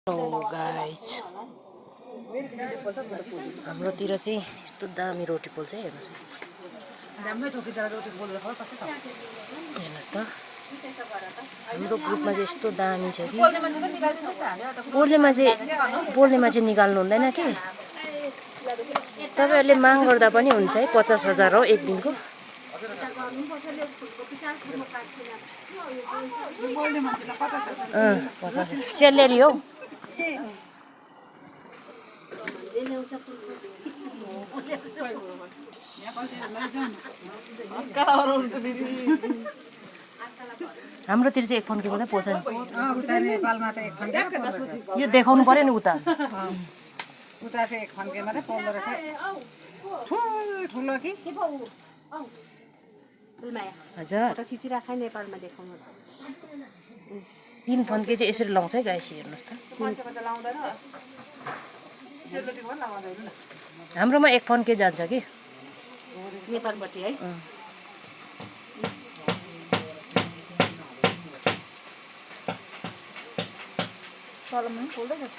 Hello guys, हाम्रोतिर चाहिँ यस्तो दामी रोटी पोल्छ है। हेर्नुहोस् त, हाम्रो ग्रुपमा चाहिँ यस्तो दामी छ कि पोल्नेमा चाहिँ निकाल्नु हुँदैन कि। तपाईँहरूले माग गर्दा पनि हुन्छ है। 50,000 हो एक दिनको। स्यालेरी हो। हाम्रोतिर चाहिँ एक फन्के मात्रै पोल्छ नि। यो देखाउनु पर्यो नि उता। उता चाहिँ एक फन्के मात्रै पोल्दो रहेछ। ठुलो कि हजुर, 3 फन्के चाहिँ यसरी लाउँछ है गाइस। हेर्नुहोस् त, हाम्रोमा एक फन्के जान्छ कि नेपालपट्टि है। चलमा पोल्दैछ।